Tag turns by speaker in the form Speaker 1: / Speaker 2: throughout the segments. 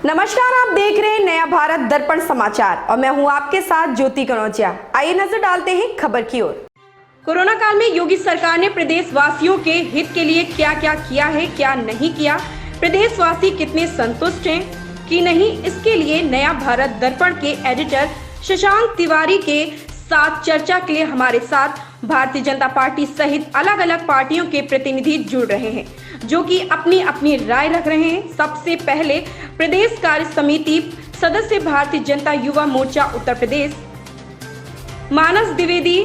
Speaker 1: नमस्कार, आप देख रहे हैं नया भारत दर्पण समाचार और मैं हूं आपके साथ ज्योति कनौजिया। आइए नजर डालते हैं खबर की ओर। कोरोना काल में योगी सरकार ने प्रदेश वासियों के हित के लिए क्या क्या किया है, क्या नहीं किया, प्रदेशवासी कितने संतुष्ट हैं कि नहीं, इसके लिए नया भारत दर्पण के एडिटर शशांक तिवारी के साथ चर्चा के लिए हमारे साथ भारतीय जनता पार्टी सहित अलग अलग पार्टियों के प्रतिनिधि जुड़ रहे हैं, जो कि अपनी अपनी राय रख रहे हैं। सबसे पहले प्रदेश कार्य समिति सदस्य भारतीय जनता युवा मोर्चा उत्तर प्रदेश मानस द्विवेदी,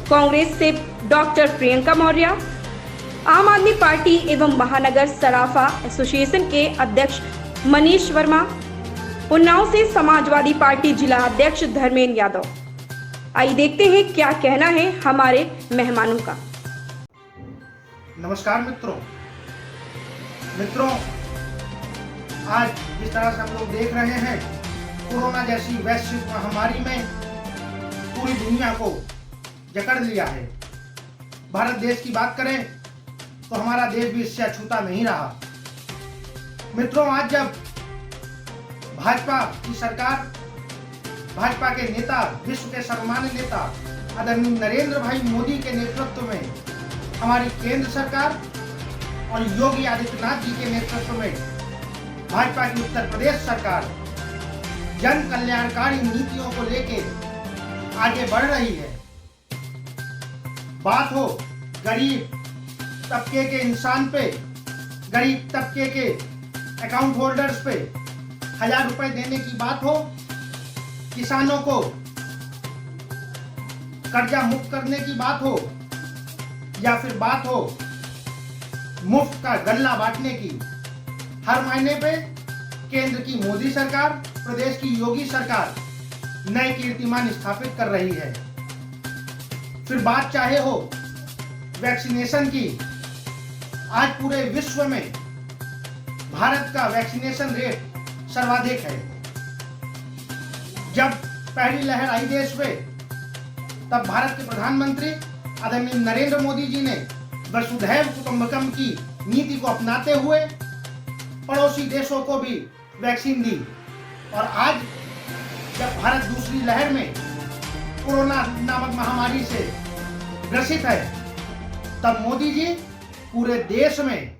Speaker 1: कांग्रेस से डॉक्टर प्रियंका मौर्य, आम आदमी पार्टी एवं महानगर सराफा एसोसिएशन के अध्यक्ष मनीष वर्मा, उन्नाव से समाजवादी पार्टी जिला अध्यक्ष धर्मेंद्र यादव। आइए देखते हैं क्या कहना है हमारे मेहमानों का।
Speaker 2: नमस्कार मित्रों, आज जिस तरह से हम लोग देख रहे हैं, कोरोना जैसी वैश्विक महामारी में पूरी दुनिया को जकड़ लिया है। भारत देश की बात करें तो हमारा देश भी इससे अछूता नहीं रहा। मित्रों, आज जब भाजपा की सरकार, भाजपा के नेता, विश्व के सर्वमान्य नेता आदरणीय नरेंद्र भाई मोदी के नेतृत्व में हमारी केंद्र सरकार और योगी आदित्यनाथ जी के नेतृत्व में भाजपा की उत्तर प्रदेश सरकार जन कल्याणकारी नीतियों को लेके आगे बढ़ रही है। बात हो गरीब तबके के इंसान पे, गरीब तबके के अकाउंट होल्डर्स पे 1000 रुपए देने की बात हो, किसानों को कर्जा मुक्त करने की बात हो, या फिर बात हो मुफ्त का गल्ला बांटने की, हर महीने पे केंद्र की मोदी सरकार, प्रदेश की योगी सरकार नए कीर्तिमान स्थापित कर रही है। फिर बात चाहे हो वैक्सीनेशन की, आज पूरे विश्व में भारत का वैक्सीनेशन रेट सर्वाधिक है। जब पहली लहर आई देश में, तब भारत के प्रधानमंत्री आदरणीय नरेंद्र मोदी जी ने वसुधैव कुटुंबकम की नीति को अपनाते हुए पड़ोसी देशों को भी वैक्सीन दी। और आज जब भारत दूसरी लहर में कोरोना नामक महामारी से ग्रसित है, तब मोदी जी पूरे देश में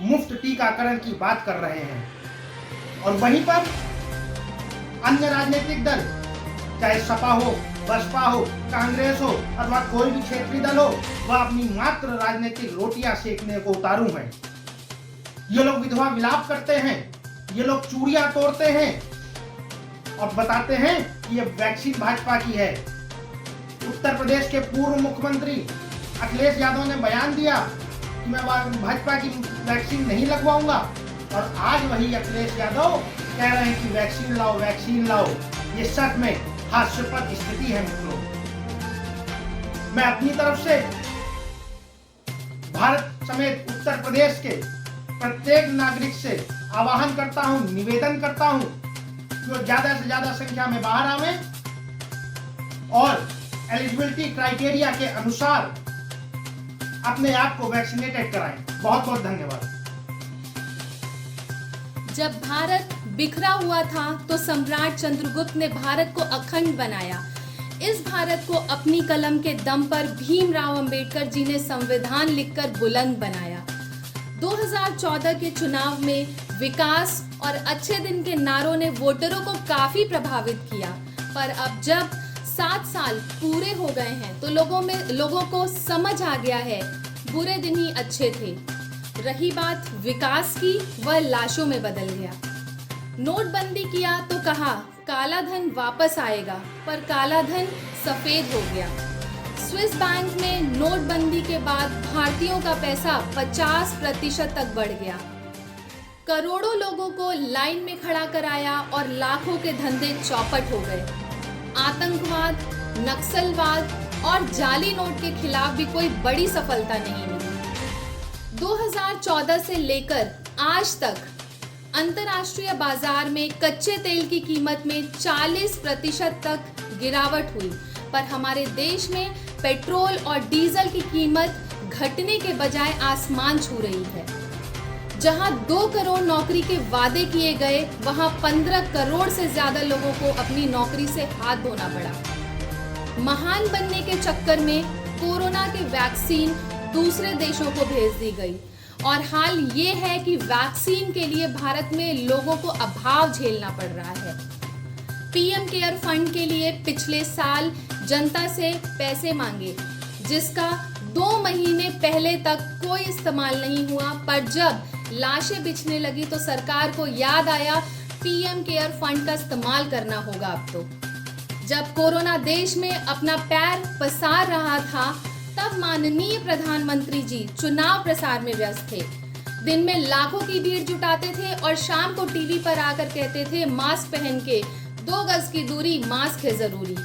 Speaker 2: मुफ्त टीकाकरण की बात कर रहे हैं। और वहीं पर अन्य राजनीतिक दल, चाहे सपा हो, बसपा हो, कांग्रेस हो अथवा कोई भी क्षेत्रीय दल हो, वह अपनी मात्र राजनीतिक रोटियां सेकने को उतारू हैं। ये लोग विधवा विलाप करते हैं, ये लोग चूड़ियां तोड़ते हैं और बताते हैं कि ये वैक्सीन भाजपा की है। उत्तर प्रदेश के पूर्व मुख्यमंत्री अखिलेश यादव ने बयान दिया कि मैं भाजपा की वैक्सीन नहीं लगवाऊंगा, और आज वही अखिलेश यादव कह रहे हैं कि वैक्सीन लाओ, वैक्सीन लाओ। ये सच में हास्यास्पद स्थिति है मित्रों। मैं अपनी तरफ से भारत समेत उत्तर प्रदेश के प्रत्येक नागरिक से आह्वान करता हूं, निवेदन करता हूं कि वो ज्यादा से ज्यादा संख्या में बाहर आवे और एलिजिबिलिटी क्राइटेरिया के अनुसार अपने आप को वैक्सीनेटेड कराएं। बहुत बहुत धन्यवाद।
Speaker 3: जब भारत बिखरा हुआ था तो सम्राट चंद्रगुप्त ने भारत को अखंड बनाया। इस भारत को अपनी कलम के दम पर भीमराव अंबेडकर जी ने संविधान लिखकर बुलंद बनाया। 2014 के चुनाव में विकास और अच्छे दिन के नारों ने वोटरों को काफी प्रभावित किया, पर अब जब 7 साल पूरे हो गए हैं तो लोगों को समझ आ गया है बुरे दिन ही अच्छे थे। रही बात विकास की, वह लाशों में बदल गया। नोटबंदी किया तो कहा काला धन वापस आएगा, पर काला धन सफेद हो गया। स्विस बैंक में नोटबंदी के बाद भारतीयों का पैसा 50% तक बढ़ गया। करोड़ों लोगों को लाइन में खड़ा कराया और लाखों के धंधे चौपट हो गए। आतंकवाद, नक्सलवाद और जाली नोट के खिलाफ भी कोई बड़ी सफलता नहीं मिली। 2014 से लेकर आज तक अंतर्राष्ट्रीय बाजार में कच्चे तेल की कीमत में 40% तक गिरावट हुई, पर हमारे देश में पेट्रोल और डीजल की कीमत घटने के बजाय आसमान छू रही है। जहां 2 करोड़ नौकरी के वादे किए गए, वहां 15 करोड़ से ज्यादा लोगों को अपनी नौकरी से हाथ धोना पड़ा। महान बनने के चक्कर में कोरोना की वैक्सीन दूसरे देशों को भेज दी गई और हाल ये है कि वैक्सीन के लिए भारत में लोगों को अभाव झेलना पड़ रहा है। पीएम केयर फंड के लिए पिछले साल जनता से पैसे मांगे, जिसका 2 महीने पहले तक कोई इस्तेमाल नहीं हुआ, पर जब लाशें बिछने लगी तो सरकार को याद आया पीएम केयर फंड का इस्तेमाल करना होगा अब तो। जब कोरोना देश में अपना पैर पसार रहा था, तब माननीय प्रधानमंत्री जी चुनाव प्रसार में व्यस्त थे। दिन में लाखों की भीड़ जुटाते थे और शाम को टीवी पर आकर कहते थे मास्क पहन के 2 गज की दूरी, मास्क है जरूरी।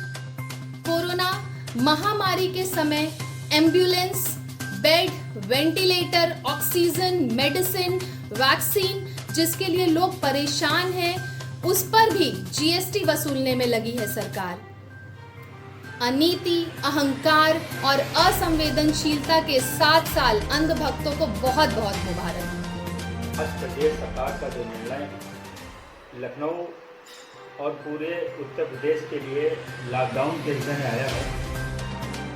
Speaker 3: कोरोना महामारी के समय ambulance, bed, ventilator, oxygen, medicine, vaccine जिसके लिए लोग परेशान हैं, उस पर भी जीएसटी वसूलने में लगी है सरकार। अनीति, अहंकार और असंवेदनशीलता के 7 साल अंधभक्तों को बहुत बहुत मुबारक।
Speaker 4: आज प्रदेश सरकार का जो निर्णय लखनऊ और पूरे उत्तर प्रदेश के लिए लॉकडाउन के विषय में आया है,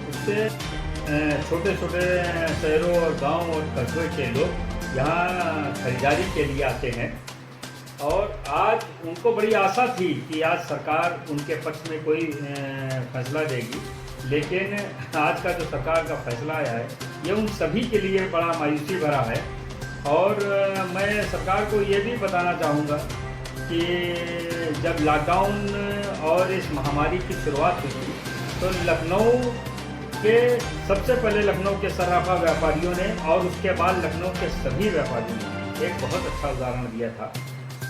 Speaker 4: उससे छोटे छोटे शहरों और गांव और कस्बे के लोग यहाँ खरीदारी के लिए आते हैं और आज उनको बड़ी आशा थी कि आज सरकार उनके पक्ष में कोई फैसला देगी, लेकिन आज का जो सरकार का फैसला आया है ये उन सभी के लिए बड़ा मायूसी भरा है। और मैं सरकार को ये भी बताना चाहूँगा कि जब लॉकडाउन और इस महामारी की शुरुआत हुई थी तो लखनऊ के सबसे पहले लखनऊ के सर्राफा व्यापारियों ने और उसके बाद लखनऊ के सभी व्यापारियों ने एक बहुत अच्छा उदाहरण दिया था।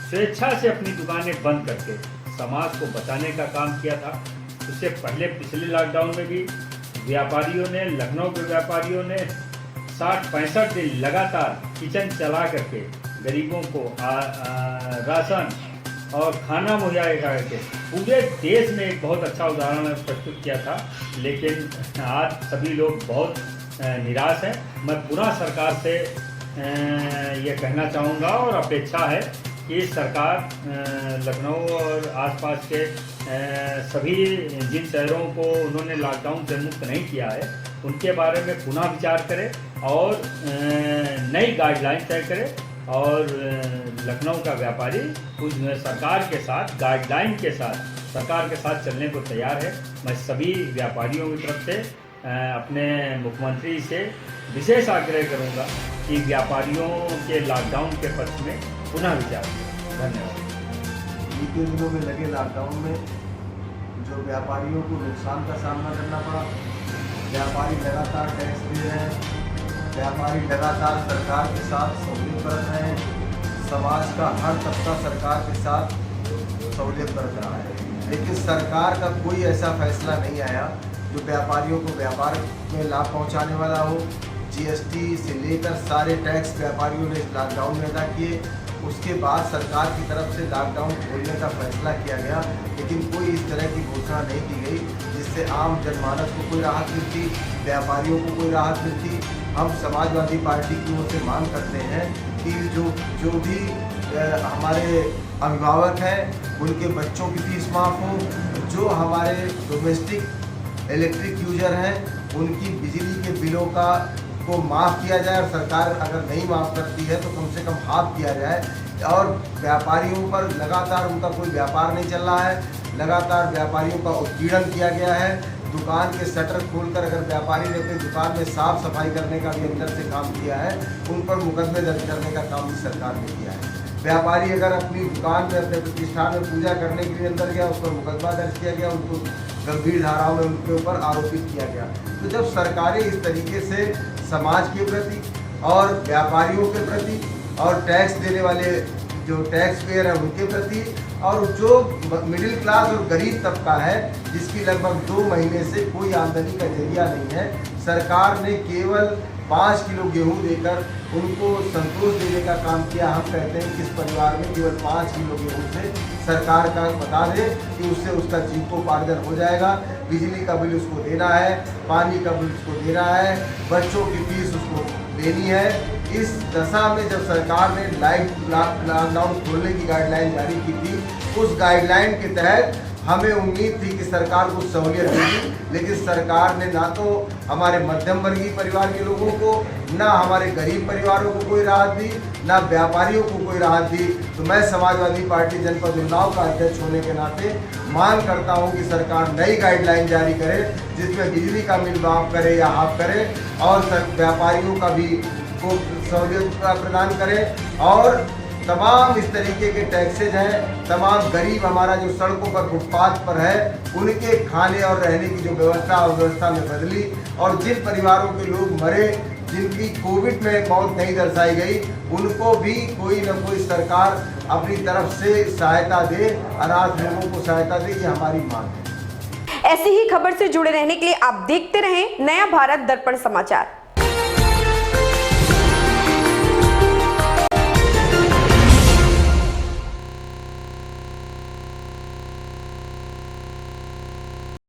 Speaker 4: स्वेच्छा से अपनी दुकानें बंद करके समाज को बचाने का काम किया था। उससे पहले पिछले लॉकडाउन में भी व्यापारियों ने, लखनऊ के व्यापारियों ने 60-65 दिन लगातार किचन चला करके गरीबों को राशन और खाना मुहैया करके पूरे देश में एक बहुत अच्छा उदाहरण प्रस्तुत किया था। लेकिन आज सभी लोग बहुत निराश हैं। मैं पुनः सरकार से ये कहना चाहूँगा और अपेक्षा है कि सरकार लखनऊ और आसपास के सभी जिन शहरों को उन्होंने लॉकडाउन से मुक्त नहीं किया है उनके बारे में पुनः विचार करे और नई गाइडलाइन तय करे और लखनऊ का व्यापारी उस सरकार के साथ, गाइडलाइन के साथ, सरकार के साथ चलने को तैयार है। मैं सभी व्यापारियों की तरफ से अपने मुख्यमंत्री से विशेष आग्रह करूंगा कि व्यापारियों के लॉकडाउन के पक्ष में पुनः विचार करें। धन्यवाद।
Speaker 5: बीते दिनों में लगे लॉकडाउन में जो व्यापारियों को नुकसान का सामना करना पड़ा, व्यापारी लगातार टैक्स दे रहे हैं, व्यापारी लगातार सरकार के साथ सहूलियत बरत रहे हैं, समाज का हर तबका सरकार के साथ सहूलियत बरत रहा है, लेकिन सरकार का कोई ऐसा फैसला नहीं आया जो व्यापारियों को व्यापार में लाभ पहुंचाने वाला हो। जीएसटी से लेकर सारे टैक्स व्यापारियों ने लॉकडाउन में अदा किए। उसके बाद सरकार की तरफ से लॉकडाउन खोलने का फैसला किया गया, लेकिन कोई इस तरह की घोषणा नहीं की गई जिससे आम जनमानस को कोई राहत मिलती, व्यापारियों को कोई राहत मिलती। हम समाजवादी पार्टी की ओर से मांग करते हैं कि जो भी हमारे अभिभावक हैं उनके बच्चों की फीस माफ़ हो, जो हमारे डोमेस्टिक इलेक्ट्रिक यूजर हैं उनकी बिजली के बिलों को माफ़ किया जाए, और सरकार अगर नहीं माफ़ करती है तो कम से कम हाफ किया जाए। और व्यापारियों पर लगातार उनका कोई व्यापार नहीं चल रहा है, लगातार व्यापारियों का उत्पीड़न किया गया है। दुकान के शटर खोलकर अगर व्यापारी ने अपनी दुकान में साफ सफाई करने का भी अंदर से काम किया है, उन पर मुकदमे दर्ज करने का काम भी सरकार ने किया है। व्यापारी अगर अपनी दुकान में, अपने प्रतिष्ठान में पूजा करने के लिए अंदर गया, उस पर मुकदमा दर्ज किया गया, उनको गंभीर धाराओं में उनके ऊपर आरोपित किया गया। तो जब सरकारें इस तरीके से समाज के प्रति और व्यापारियों के प्रति और टैक्स देने वाले जो टैक्स पेयर है उनके प्रति और जो मिडिल क्लास और गरीब तबका है जिसकी लगभग 2 महीने से कोई आमदनी का जरिया नहीं है, सरकार ने केवल 5 किलो गेहूं देकर उनको संतोष देने का काम किया। हम कहते हैं कि इस परिवार में केवल 5 किलो गेहूं से सरकार का बता दे कि उससे उसका जीविकोपार्जन हो जाएगा। बिजली का बिल उसको देना है, पानी का बिल उसको देना है, बच्चों की फीस उसको देनी है, इस दशा में जब सरकार ने लॉकडाउन खोलने की गाइडलाइन जारी की थी, उस गाइडलाइन के तहत हमें उम्मीद थी कि सरकार कुछ सहूलियत देगी, लेकिन सरकार ने ना तो हमारे मध्यम वर्गीय परिवार के लोगों को, ना हमारे गरीब परिवारों को कोई राहत दी, ना व्यापारियों को कोई राहत दी। तो मैं समाजवादी पार्टी जनपद उन्नाव का अध्यक्ष होने के नाते मांग करता हूं कि सरकार नई गाइडलाइन जारी करे, जिसमें बिजली का बिल माफ करे या हाफ करे, और व्यापारियों का भी को सहूलियत प्रदान करे, और तमाम इस तरीके के टैक्सेज हैं, तमाम गरीब हमारा जो सड़कों पर फुटपाथ पर है, उनके खाने और रहने की जो व्यवस्था में बदली, और जिन परिवारों के लोग मरे, जिनकी कोविड में मौत नहीं दर्शाई गई, उनको भी कोई न कोई सरकार अपनी तरफ से सहायता दे, अनाथ लोगों को सहायता दे, ये हमारी मांग है।
Speaker 1: ऐसी ही खबर से जुड़े रहने के लिए आप देखते रहें नया भारत दर्पण समाचार।